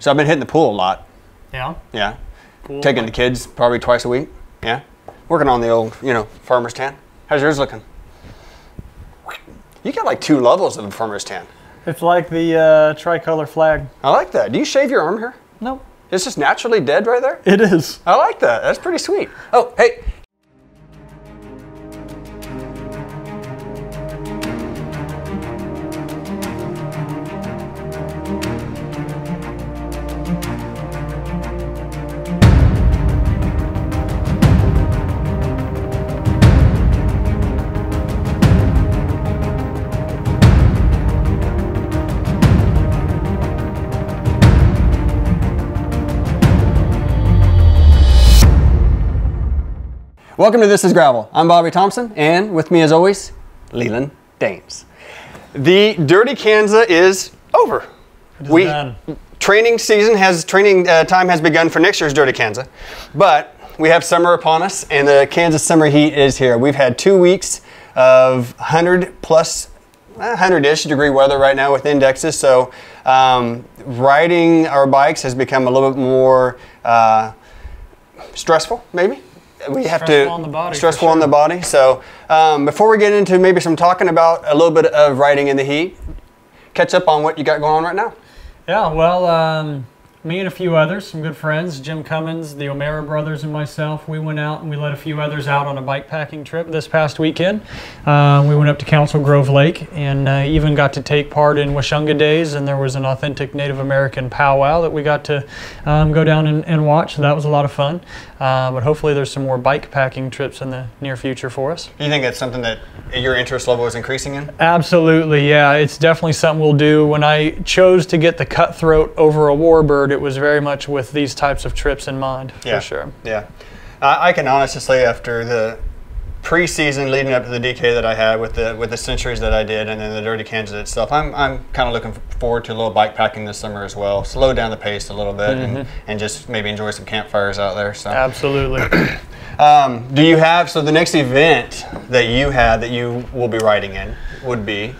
So I've been hitting the pool a lot. Yeah? Yeah. Pool. Taking the kids probably twice a week. Yeah. Working on the old, farmer's tan. How's yours looking? You got like 2 levels of a farmer's tan. It's like the tricolor flag. I like that. Do you shave your arm hair? Nope. It's just naturally dead right there? It is. I like that. That's pretty sweet. Oh, hey. Welcome to This is Gravel. I'm Bobby Thompson, and with me as always, LeLan Dames. The Dirty Kanza is over. Training time has begun for next year's Dirty Kanza, but we have summer upon us, and the Kansas summer heat is here. We've had 2 weeks of 100-ish degree weather right now with indexes, so riding our bikes has become a little bit more stressful, maybe. We have to stressful on the body. So before we get into maybe some talking about a little bit of riding in the heat, catch up on what you got going on right now. Yeah, well, me and a few others, some good friends, Jim Cummins, the O'Mara brothers, and myself, we went out and we let a few others out on a bike packing trip this past weekend. We went up to Council Grove Lake and even got to take part in Washunga Days, and there was an authentic Native American powwow that we got to go down and watch, so that was a lot of fun. But hopefully there's some more bike packing trips in the near future for us. Do you think that's something that your interest level is increasing in? Absolutely, yeah. It's definitely something we'll do. When I chose to get the Cutthroat over a Warbird, it was very much with these types of trips in mind, for sure. Yeah. I can honestly say after the pre-season leading up to the DK that I had with the centuries that I did and then the Dirty Kanza itself, I'm kind of looking forward to a little bike packing this summer as well. Slow down the pace a little bit and just maybe enjoy some campfires out there. So. Absolutely. Do you have, so the next event that you had that you will be riding in would be?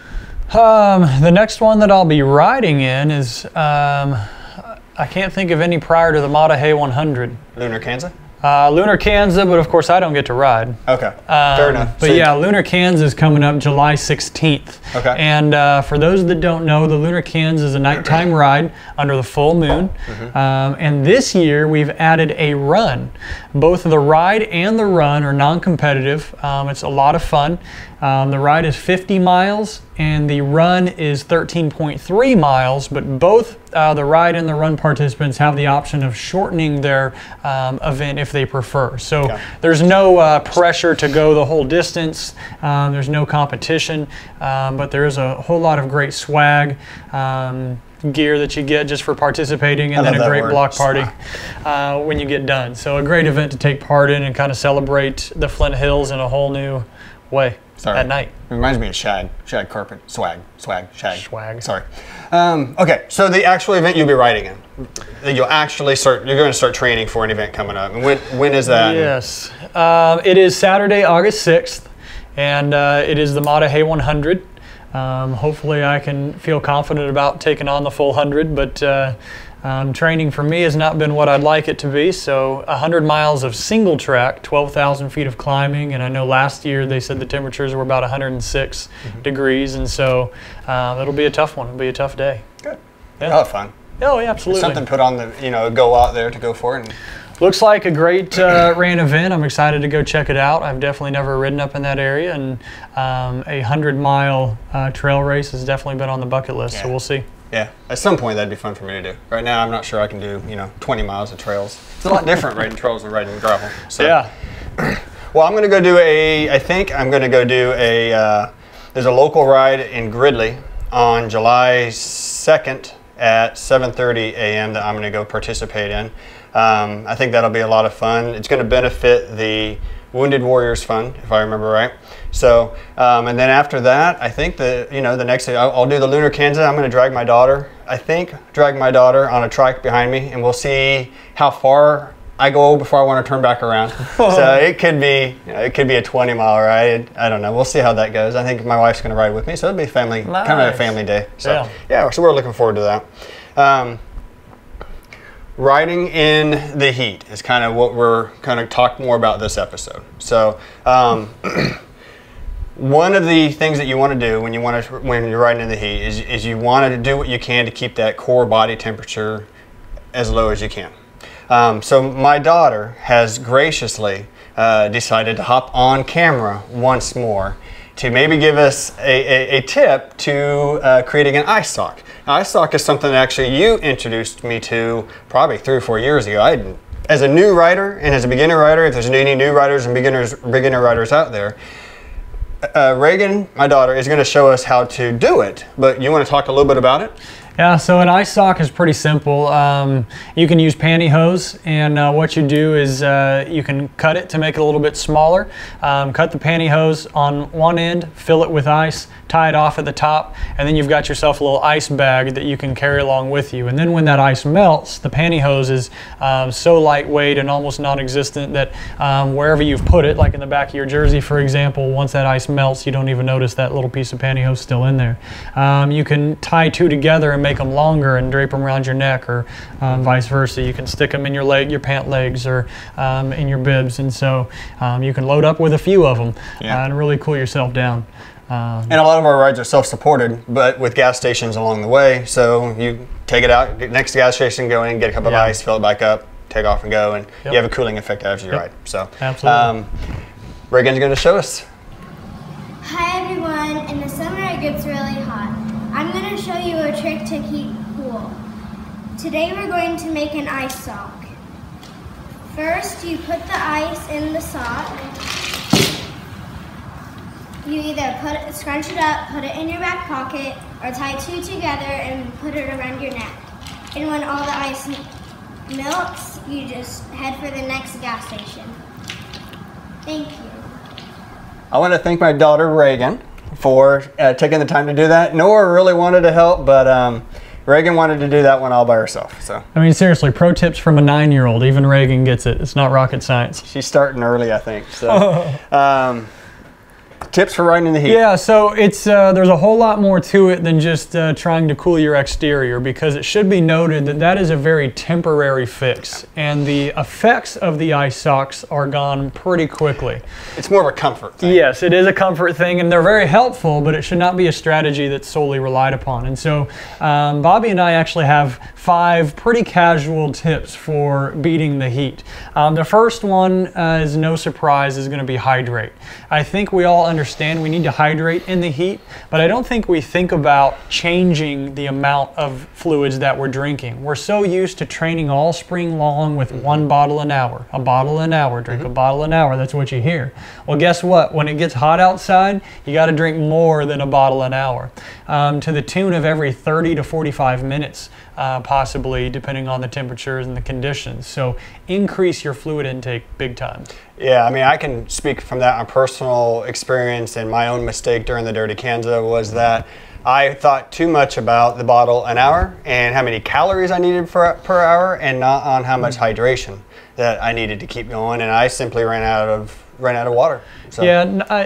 The next one that I'll be riding in is, I can't think of any prior to the Mata 100. Lunar Kanza? Lunar Kanza, but of course I don't get to ride. Okay, fair enough. But so yeah, Lunar Kanza is coming up July 16th. Okay. And for those that don't know, the Lunar Kanza is a nighttime ride under the full moon. And this year we've added a run. Both the ride and the run are non-competitive. It's a lot of fun. The ride is 50 miles and the run is 13.3 miles, but both the ride and the run participants have the option of shortening their event if they prefer. So there's no pressure to go the whole distance. There's no competition, but there is a whole lot of great swag. Gear that you get just for participating, and then a great block party when you get done. So a great event to take part in and kind of celebrate the Flint Hills in a whole new way at night. It reminds me of shag carpet, shag. Sorry. Okay, so the actual event you'll be riding in, you'll actually you're going to start training for an event coming up. And when is that? Yes, it is Saturday, August 6th, and it is the Mata 100. Hopefully I can feel confident about taking on the full 100, but training for me has not been what I'd like it to be. So 100 miles of single track, 12,000 feet of climbing, and I know last year they said the temperatures were about 106 degrees, and so it'll be a tough one. It'll be a tough day. Good. Yeah. You'll have fun. Oh, yeah, absolutely. Something put on the, go out there to go for it. Looks like a great ran event. I'm excited to go check it out. I've definitely never ridden up in that area, and a 100-mile trail race has definitely been on the bucket list, so we'll see. Yeah, at some point that'd be fun for me to do. Right now I'm not sure I can do, 20 miles of trails. It's a lot different riding trails than riding gravel. So. Yeah. Well, I'm going to go do there's a local ride in Gridley on July 2nd at 7:30 a.m. that I'm going to go participate in. I think that'll be a lot of fun. It's going to benefit the Wounded Warriors Fund, if I remember right. So, and then after that, I think the next day I'll do the Lunar Kanza. I'm going to drag my daughter on a trike behind me, and we'll see how far I go before I want to turn back around. So it could be a 20-mile ride. I don't know. We'll see how that goes. I think my wife's going to ride with me, so it'll be kind of a family day. So yeah, so we're looking forward to that. riding in the heat is kind of what we're kind of talk more about this episode. So one of the things that you want to do when you're riding in the heat is you want to do what you can to keep that core body temperature as low as you can. So my daughter has graciously decided to hop on camera once more to maybe give us a tip to creating an ice sock. Now, ice sock is something that actually you introduced me to probably 3 or 4 years ago. As a new rider and as a beginner rider, if there's any new riders and beginner riders out there, Reagan, my daughter, is going to show us how to do it. But you want to talk a little bit about it? Yeah, so an ice sock is pretty simple. You can use pantyhose, and what you do is you can cut it to make it a little bit smaller. Cut the pantyhose on one end, fill it with ice, tie it off at the top, and then you've got yourself a little ice bag that you can carry along with you. And then when that ice melts, the pantyhose is so lightweight and almost non-existent that wherever you've put it, like in the back of your jersey, for example, once that ice melts, you don't even notice that little piece of pantyhose still in there. You can tie 2 together and make them longer and drape them around your neck, or vice versa. You can stick them in your pant legs, or in your bibs, and so you can load up with a few of them and really cool yourself down. And a lot of our rides are self-supported, but with gas stations along the way. So you take it out, next gas station, go in, get a cup of ice, fill it back up, take off and go, and you have a cooling effect as you ride. So absolutely. Reagan's going to show us. Hi everyone, in the summer it gets really hot. I'm going to show you a trick to keep cool. Today we're going to make an ice sock. First you put the ice in the sock. You either scrunch it up, put it in your back pocket, or tie 2 together and put it around your neck. And when all the ice melts, you just head for the next gas station. Thank you. I want to thank my daughter Reagan for taking the time to do that. Nora really wanted to help, but Reagan wanted to do that one all by herself. So I mean, seriously, pro tips from a 9-year-old. Even Reagan gets it. It's not rocket science. She's starting early, I think. So. Tips for riding in the heat. Yeah, so it's there's a whole lot more to it than just trying to cool your exterior, because it should be noted that that is a very temporary fix, and the effects of the ice socks are gone pretty quickly. It's more of a comfort thing. Yes, it is a comfort thing, and they're very helpful, but it should not be a strategy that's solely relied upon. And so Bobby and I actually have 5 pretty casual tips for beating the heat. The first one is no surprise, is going to be hydrate. I think we all understand we need to hydrate in the heat, but I don't think we think about changing the amount of fluids that we're drinking. We're so used to training all spring long with 1 bottle an hour, a bottle an hour, drink a bottle an hour. That's what you hear. Well, guess what? When it gets hot outside, you got to drink more than a bottle an hour, to the tune of every 30 to 45 minutes. Possibly, depending on the temperatures and the conditions. So increase your fluid intake big time. Yeah, I mean, I can speak from that on personal experience, and my own mistake during the Dirty Kanza was that I thought too much about the bottle an hour and how many calories I needed per hour, and not on how much hydration that I needed to keep going, and I simply ran out of water. So. Yeah,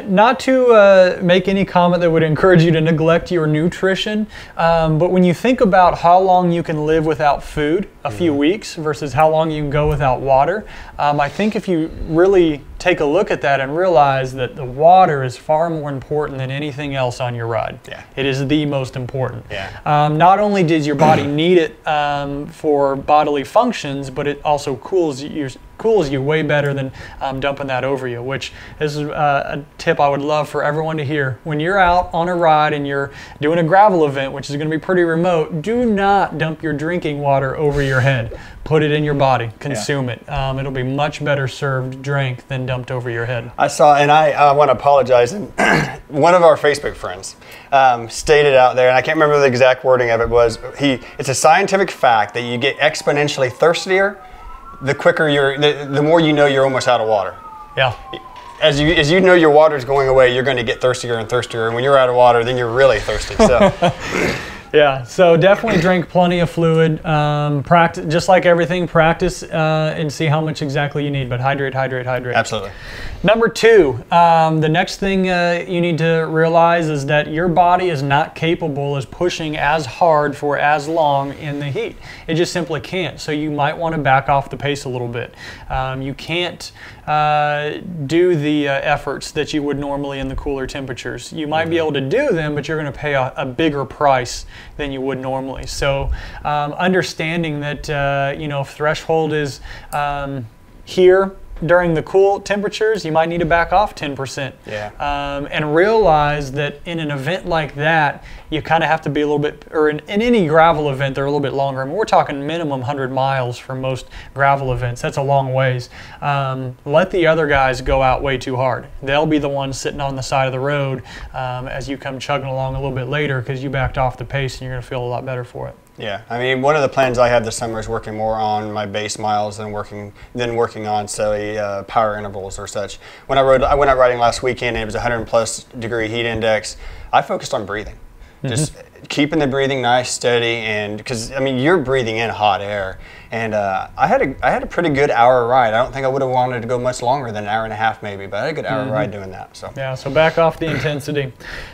not to make any comment that would encourage you to neglect your nutrition, but when you think about how long you can live without food, a few weeks, versus how long you can go without water, I think if you really take a look at that and realize that the water is far more important than anything else on your ride. Yeah. It is the most important. Yeah. Not only does your body need it for bodily functions, but it also cools you way better than dumping that over you, which is a tip I would love for everyone to hear. When you're out on a ride and you're doing a gravel event, which is going to be pretty remote, do not dump your drinking water over your head. Put it in your body, consume it. It'll be much better served drank than dumped over your head. I saw, and I want to apologize, and one of our Facebook friends stated out there, and I can't remember the exact wording of it, was it's a scientific fact that you get exponentially thirstier the quicker the more you know you're almost out of water. Yeah. As you know your water's going away, you're going to get thirstier and thirstier, and when you're out of water, then you're really thirsty. So Yeah, so definitely drink plenty of fluid. Practice, just like everything, practice and see how much exactly you need, but hydrate, hydrate, hydrate. Absolutely. Number 2, the next thing you need to realize is that your body is not capable of pushing as hard for as long in the heat. It just simply can't. So you might want to back off the pace a little bit. You can't do the efforts that you would normally in the cooler temperatures. You might be able to do them, but you're going to pay a bigger price than you would normally. So understanding that you know, if threshold is here during the cool temperatures, you might need to back off 10%. Yeah. And realize that in an event like that, you kind of have to be a little bit, or in any gravel event, they're a little bit longer. I mean, we're talking minimum 100 miles for most gravel events. That's a long ways. Let the other guys go out way too hard. They'll be the ones sitting on the side of the road as you come chugging along a little bit later because you backed off the pace and you're going to feel a lot better for it. Yeah, I mean, one of the plans I have this summer is working more on my base miles than working on, say, power intervals or such. When I went out riding last weekend and it was 100+ degree heat index, I focused on breathing. Just keeping the breathing nice, steady, and because I mean you're breathing in hot air, and I had a pretty good hour ride. I don't think I would have wanted to go much longer than an hour and a half maybe, but I had a good hour ride doing that. So yeah, so back off the intensity.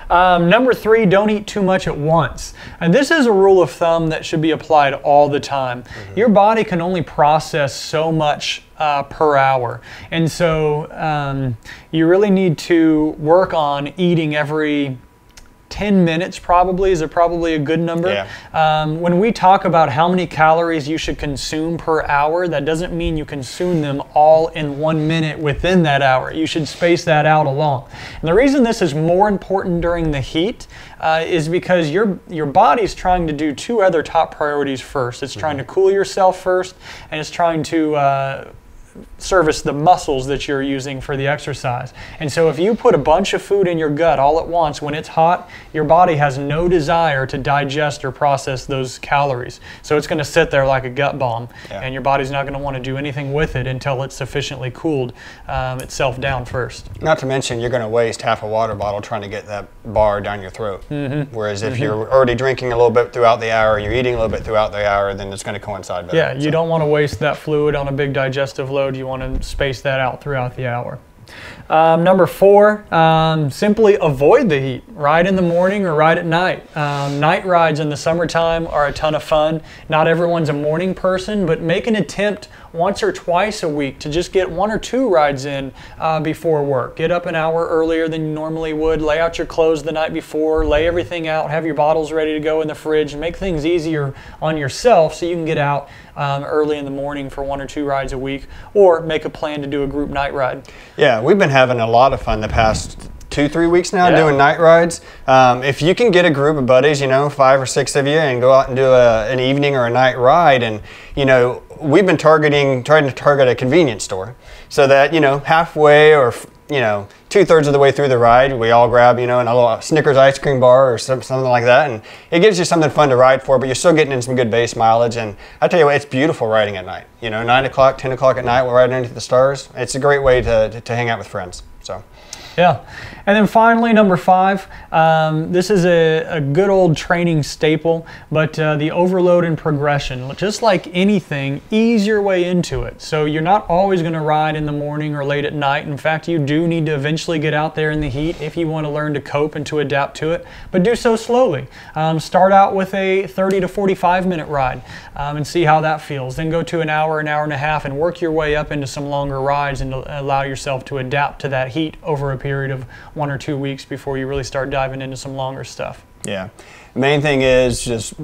Number 3, don't eat too much at once, and this is a rule of thumb that should be applied all the time. Your body can only process so much per hour, and so you really need to work on eating every 10 minutes probably is probably a good number. Yeah. When we talk about how many calories you should consume per hour, that doesn't mean you consume them all in 1 minute within that hour. You should space that out along. And the reason this is more important during the heat is because your body's trying to do 2 other top priorities first. It's trying to cool yourself first, and it's trying to service the muscles that you're using for the exercise. And so if you put a bunch of food in your gut all at once when it's hot, your body has no desire to digest or process those calories. So it's going to sit there like a gut bomb, and your body's not going to want to do anything with it until it's sufficiently cooled itself down first. Not to mention you're going to waste half a water bottle trying to get that bar down your throat. Whereas if you're already drinking a little bit throughout the hour, you're eating a little bit throughout the hour, then it's going to coincide better. Yeah, you don't want to waste that fluid on a big digestive load. You want to space that out throughout the hour. Number 4, simply avoid the heat. Ride in the morning or ride at night. Night rides in the summertime are a ton of fun. Not everyone's a morning person, but make an attempt once or twice a week to just get 1 or 2 rides in before work. Get up an hour earlier than you normally would, lay out your clothes the night before, lay everything out, have your bottles ready to go in the fridge, and make things easier on yourself so you can get out early in the morning for 1 or 2 rides a week, or make a plan to do a group night ride. Yeah, we've been having a lot of fun the past 2-3 weeks now doing night rides. If you can get a group of buddies, you know, 5 or 6 of you, and go out and do an evening or a night ride, and you know, we've been trying to target a convenience store so that, you know, halfway or, you know, 2/3 of the way through the ride, we all grab, you know, a little Snickers ice cream bar or something like that, and it gives you something fun to ride for, but you're still getting in some good base mileage. And I tell you what, it's beautiful riding at night. You know, 9 o'clock, 10 o'clock at night, we're riding into the stars. It's a great way to hang out with friends. So. Yeah. And then finally, number 5, this is a good old training staple, but the overload and progression. Just like anything, ease your way into it. So you're not always going to ride in the morning or late at night. In fact, you do need to eventually get out there in the heat if you want to learn to cope and to adapt to it, but do so slowly. Start out with a 30 to 45 minute ride and see how that feels. Then go to an hour and a half, and work your way up into some longer rides and allow yourself to adapt to that heat over a period of 1 or 2 weeks before you really start diving into some longer stuff. Yeah. The main thing is just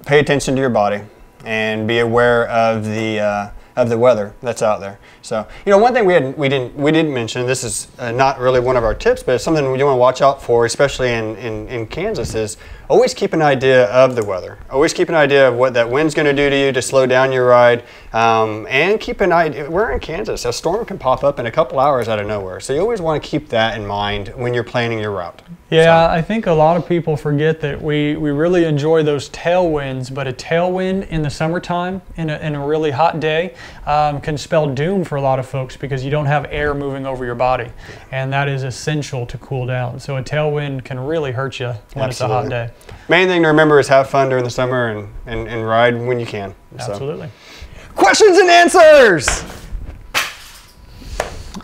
pay attention to your body and be aware of the weather that's out there. So, you know, one thing we didn't mention, this is not really one of our tips, but it's something we want to watch out for, especially in Kansas, is always keep an idea of the weather. Always keep an idea of what that wind's going to do to you to slow down your ride, and keep an idea. We're in Kansas. A storm can pop up in a couple hours out of nowhere, so you always want to keep that in mind when you're planning your route. Yeah, so I think a lot of people forget that we really enjoy those tailwinds, but a tailwind in the summertime in a really hot day can spell doom for a lot of folks because you don't have air moving over your body, and that is essential to cool down. So a tailwind can really hurt you when it's a hot day. main thing to remember is have fun during the summer and ride when you can. Absolutely. So. Questions and answers!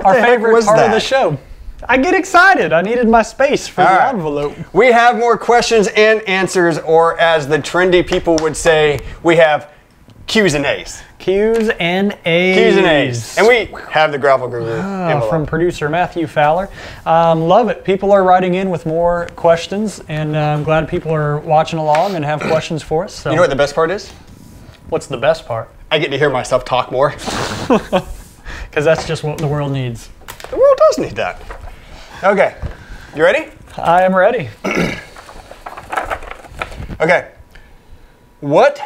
Our favorite part of the show. I get excited. I needed my space for the envelope. We have more questions and answers, or as the trendy people would say, we have Q's and A's. Q's and A's. Q's and A's. And we have the Gravel Guru envelope. From producer Matthew Fowler. Love it. People are writing in with more questions, and I'm glad people are watching along and have questions for us. So. You know what the best part is? What's the best part? I get to hear myself talk more. Because that's just what the world needs. The world does need that. Okay, you ready? I am ready. Okay, what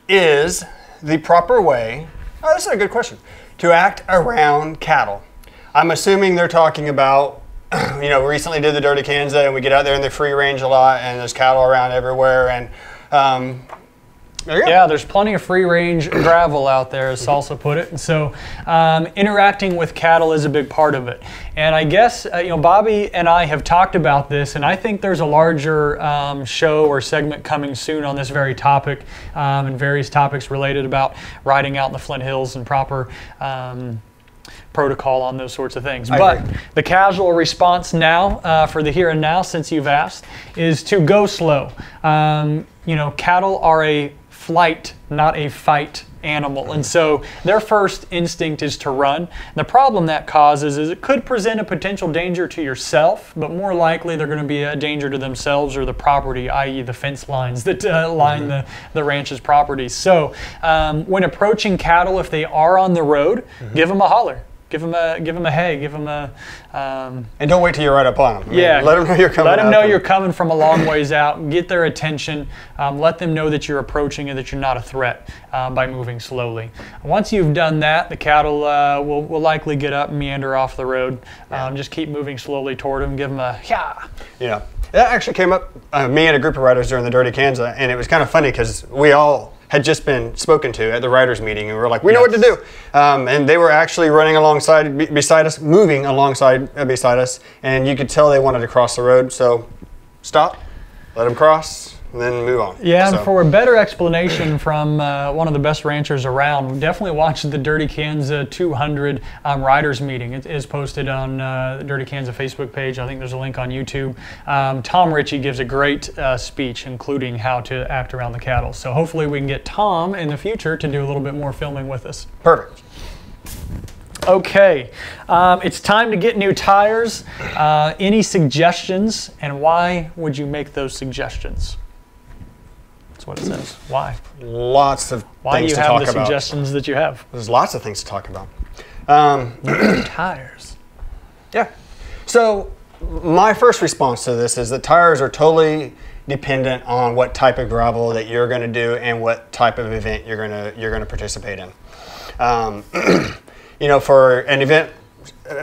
is the proper way, this is a good question, to act around cattle? I'm assuming they're talking about, you know, recently did the Dirty Kanza and we get out there in the free range a lot and there's cattle around everywhere and there you go. Yeah, there's plenty of free range gravel out there, as Salsa put it. And so interacting with cattle is a big part of it. And I guess, you know, Bobby and I have talked about this, and I think there's a larger show or segment coming soon on this very topic and various topics related about riding out in the Flint Hills and proper protocol on those sorts of things. But the casual response now for the here and now, since you've asked, is to go slow. You know, cattle are a flight, not a fight animal. And so their first instinct is to run. The problem that causes is it could present a potential danger to yourself, but more likely they're going to be a danger to themselves or the property, i.e. the fence lines that line the ranch's properties. So when approaching cattle, if they are on the road, give them a holler. Give them a hey, give them a... and don't wait till you're right up on them. I mean, let them know you're coming. Let them know you're coming from a long ways out. Get their attention. Let them know that you're approaching and that you're not a threat by moving get Once you've done that, the cattle will likely get up and meander off the road. Just keep moving slowly toward them. Give them a yeah. Yeah. That actually came up, me and a group of riders during the Dirty Kanza, and it was kind of funny because we all had just been spoken to at the riders meeting, and we were like, we know what to do. And they were actually running alongside, beside us, moving alongside, beside us, and you could tell they wanted to cross the road. So stop, let them cross, and then move on. Yeah, and for a better explanation from one of the best ranchers around, definitely watch the Dirty Kanza 200 riders meeting. It is posted on the Dirty Kanza Facebook page. I think there's a link on YouTube. Tom Ritchie gives a great speech, including how to act around the cattle. So hopefully we can get Tom in the future to do a little bit more filming with us. Perfect. Okay, it's time to get new tires. Any suggestions, and why would you make those suggestions? That's what it says. Why? Lots of Why things do to you talk have the about. suggestions that you have? There's lots of things to talk about. New tires. Yeah. So my first response to this is that tires are totally dependent on what type of gravel that you're going to do and what type of event you're going to participate in. You know, for an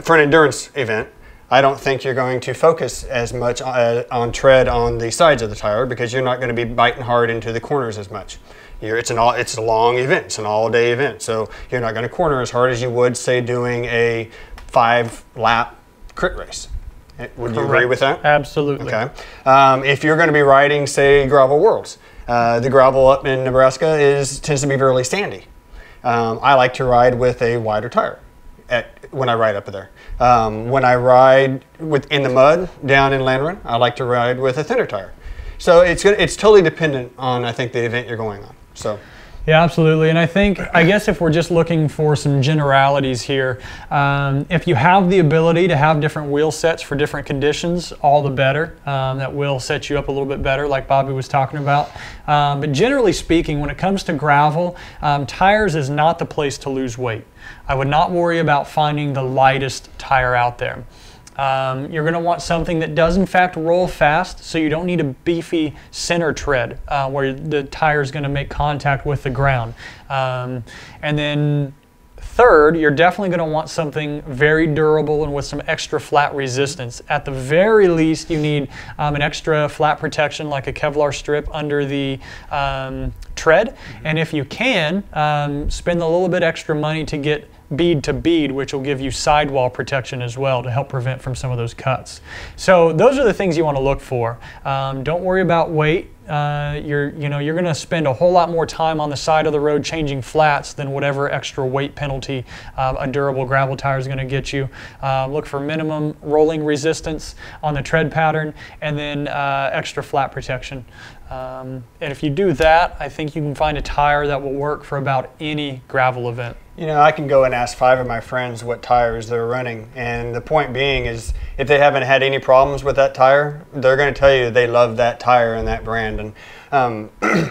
endurance event, I don't think you're going to focus as much on tread on the sides of the tire because you're not going to be biting hard into the corners as much. It's a long event. It's an all-day event, so you're not going to corner as hard as you would, say, doing a 5-lap crit race. Would you agree with that? Absolutely. Okay. If you're going to be riding, say, gravel worlds, the gravel up in Nebraska tends to be fairly sandy. I like to ride with a wider tire when I ride up there. When I ride in the mud down in Land Run, I like to ride with a thinner tire. So it's totally dependent on, I think, the event you're going on. So. Yeah, absolutely. And I guess if we're just looking for some generalities here, if you have the ability to have different wheel sets for different conditions, all the better. That will set you up a little bit better, like Bobby was talking about. But generally speaking, when it comes to gravel, tires is not the place to lose weight. I would not worry about finding the lightest tire out there. You're going to want something that does in fact roll fast, so you don't need a beefy center tread where the tire is going to make contact with the ground. And then third, you're definitely going to want something very durable and with some extra flat resistance. At the very least, you need an extra flat protection like a Kevlar strip under the tread. And if you can, spend a little bit extra money to get bead to bead, which will give you sidewall protection as well to help prevent from some of those cuts. So those are the things you want to look for. Don't worry about weight. You're going to spend a whole lot more time on the side of the road changing flats than whatever extra weight penalty a durable gravel tire is going to get you. Look for minimum rolling resistance on the tread pattern, and then extra flat protection. And if you do that, I think you can find a tire that will work for about any gravel event. You know, I can go and ask 5 of my friends what tires they're running, and the point being is if they haven't had any problems with that tire, they're going to tell you they love that tire and that brand. And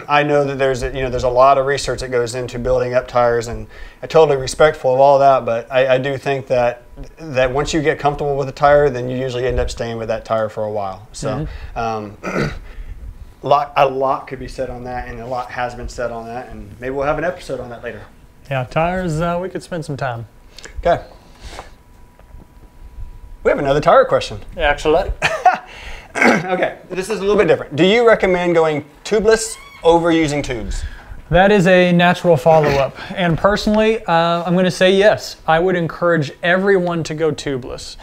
I know that there's a lot of research that goes into building up tires, and I'm totally respectful of all that, but I do think that once you get comfortable with a tire, then you usually end up staying with that tire for a while. So a lot could be said on that, and a lot has been said on that, and maybe we'll have an episode on that later. Yeah, tires, we could spend some time. Okay. We have another tire question. Actually. Okay, this is a little bit different. Do you recommend going tubeless over using tubes? That is a natural follow-up. And personally, I'm going to say yes. I would encourage everyone to go tubeless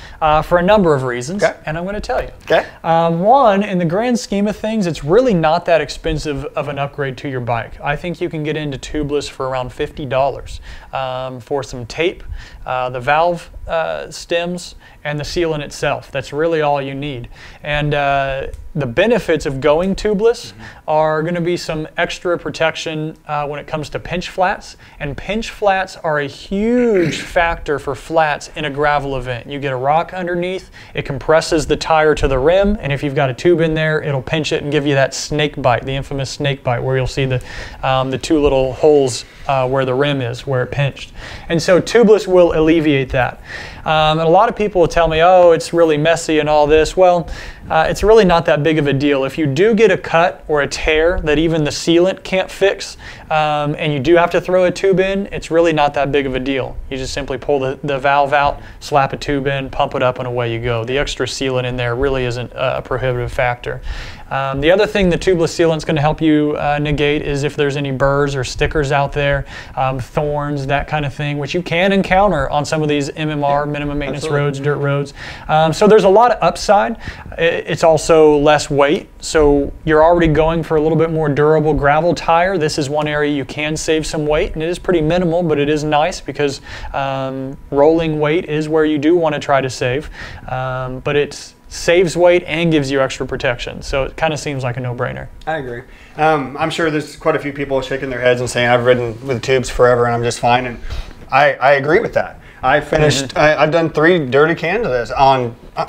for a number of reasons, and I'm going to tell you. Okay. One, in the grand scheme of things, it's really not that expensive of an upgrade to your bike. I think you can get into tubeless for around $50 for some tape, the valve stems, and the sealant itself. That's really all you need. And the benefits of going tubeless are going to be some extra protection when it comes to pinch flats, and pinch flats are a huge factor for flats in a gravel event. You get a rock underneath, it compresses the tire to the rim, and if you've got a tube in there, it'll pinch it and give you that snake bite, the infamous snake bite, where you'll see the 2 little holes where the rim is, where it pinched. And so tubeless will alleviate that. And a lot of people will tell me, oh, it's really messy and all this. Well, it's really not that big of a deal. If you do get a cut or a tear that even the sealant can't fix, and you do have to throw a tube in, it's really not that big of a deal. You just simply pull the valve out, slap a tube in, pump it up, and away you go. The extra sealant in there really isn't a prohibitive factor. The other thing the tubeless sealant is going to help you negate is if there's any burrs or stickers out there, thorns, that kind of thing, which you can encounter on some of these MMR, minimum maintenance roads, dirt roads. So there's a lot of upside. It's also less weight, so you're already going for a little bit more durable gravel tire. This is one area you can save some weight, and it is pretty minimal, but it is nice because rolling weight is where you do want to try to save, but it's saves weight and gives you extra protection. So it kind of seems like a no-brainer. I agree. I'm sure there's quite a few people shaking their heads and saying, I've ridden with tubes forever and I'm just fine. And I agree with that. I finished, I've done 3 dirty Kanzas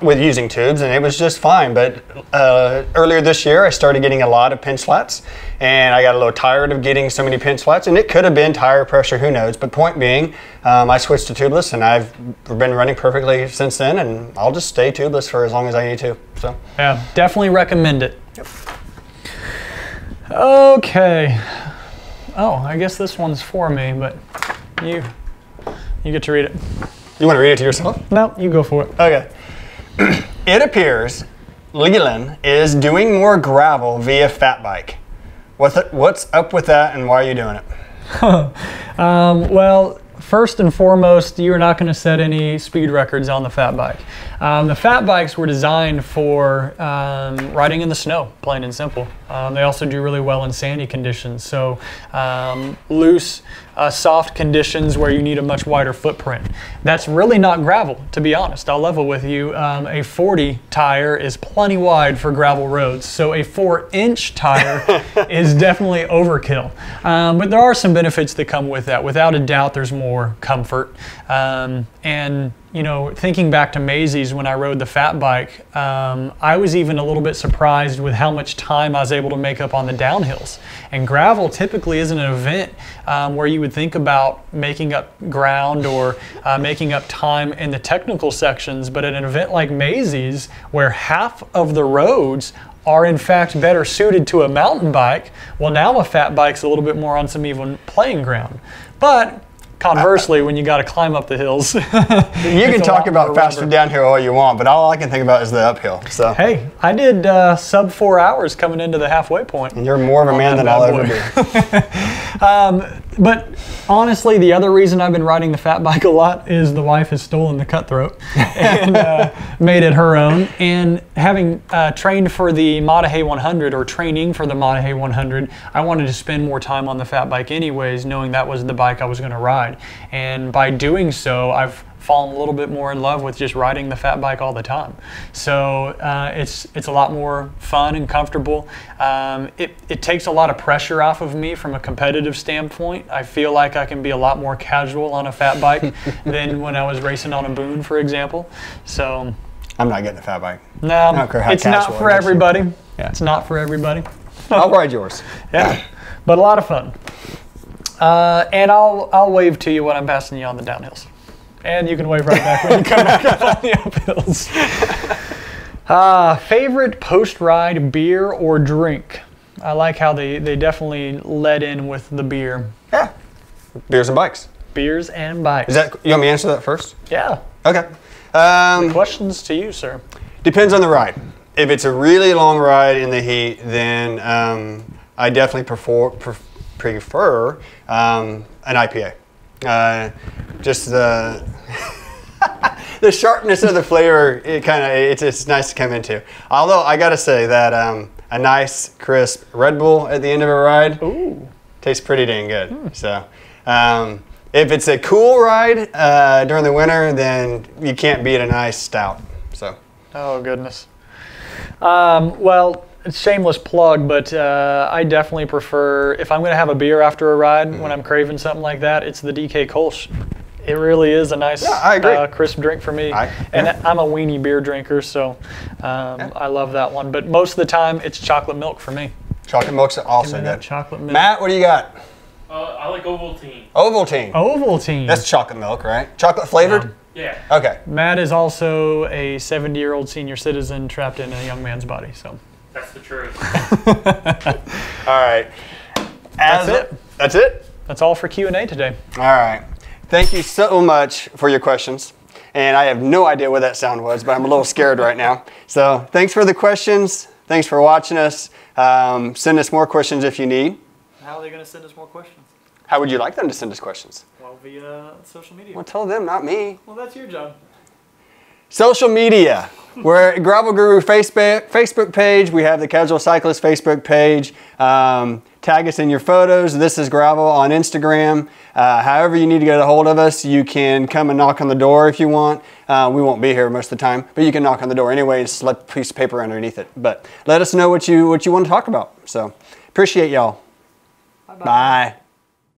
with using tubes, and it was just fine. But earlier this year, I started getting a lot of pinch flats, and I got a little tired of getting so many pinch flats, and it could have been tire pressure, who knows. But point being, I switched to tubeless, and I've been running perfectly since then, and I'll just stay tubeless for as long as I need to. So yeah, definitely recommend it. Yep. Okay. Oh, I guess this one's for me, but you get to read it. You want to read it to yourself? No, you go for it. Okay. It appears LeLan is doing more gravel via fat bike. What's up with that, and why are you doing it? Well, first and foremost, you are not going to set any speed records on the fat bike. The fat bikes were designed for riding in the snow, plain and simple. They also do really well in sandy conditions. So loose, soft conditions where you need a much wider footprint. That's really not gravel, to be honest. I'll level with you. A 40 tire is plenty wide for gravel roads. So a 4-inch tire is definitely overkill. But there are some benefits that come with that. Without a doubt, there's more comfort. And you know, thinking back to Maisie's when I rode the fat bike, I was even a little bit surprised with how much time I was able to make up on the downhills. And gravel typically isn't an event where you would think about making up ground or making up time in the technical sections, but at an event like Maisie's, where half of the roads are in fact better suited to a mountain bike, well, now a fat bike's a little bit more on some even playing ground. But Conversely, when you got to climb up the hills, you can talk about faster downhill all you want, but all I can think about is the uphill. So hey, I did sub 4 hours coming into the halfway point. And you're more of a man than I'll ever be. But honestly, the other reason I've been riding the fat bike a lot is the wife has stolen the Cutthroat and made it her own. And having trained for the Matahe 100 or training for the Matahe 100, I wanted to spend more time on the fat bike anyways, knowing that was the bike I was going to ride. And by doing so, I've fallen a little bit more in love with just riding the fat bike all the time. So it's a lot more fun and comfortable. It takes a lot of pressure off of me from a competitive standpoint. I feel like I can be a lot more casual on a fat bike than when I was racing on a Boone, for example. So I'm not getting a fat bike. No, it's not for everybody. Yeah. It's not for everybody. I'll ride yours. Yeah, but a lot of fun. And I'll wave to you when I'm passing you on the downhills. And you can wave right back when you come back up on the uphills. Favorite post-ride beer or drink? I like how they definitely led in with the beer. Yeah, beers and bikes. Beers and bikes. Is that, you want me to answer that first? Yeah. Okay. Questions to you, sir. Depends on the ride. If it's a really long ride in the heat, then I definitely prefer an IPA. Just the the sharpness of the flavor, it's nice to come into. Although I gotta say that a nice crisp Red Bull at the end of a ride tastes pretty dang good. So if it's a cool ride during the winter, then you can't beat a nice stout. So. Oh goodness. Well, shameless plug, but I definitely prefer, if I'm going to have a beer after a ride, when I'm craving something like that, it's the DK Kolsch. It really is a nice, crisp drink for me. And I'm a weenie beer drinker, so I love that one. But most of the time, it's chocolate milk for me. Chocolate milk's also good. Chocolate milk. Matt, what do you got? I like Ovaltine. Ovaltine. Ovaltine. That's chocolate milk, right? Chocolate flavored? Yeah. Okay. Matt is also a 70-year-old senior citizen trapped in a young man's body, so. That's the truth. All right. That's it. That's it? That's all for Q&A today. All right. Thank you so much for your questions. And I have no idea what that sound was, but I'm a little scared right now. So thanks for the questions. Thanks for watching us. Send us more questions if you need. How are they going to send us more questions? How would you like them to send us questions? Well, via social media. Well, tell them, not me. Well, that's your job. Social media. We're at Gravel Guru Facebook page. We have the Casual Cyclist Facebook page. Tag us in your photos. This is Gravel on Instagram. However you need to get a hold of us, you can come and knock on the door if you want. We won't be here most of the time, but you can knock on the door anyway and slip a piece of paper underneath it. But let us know what you want to talk about. So appreciate y'all. Bye-bye. Bye.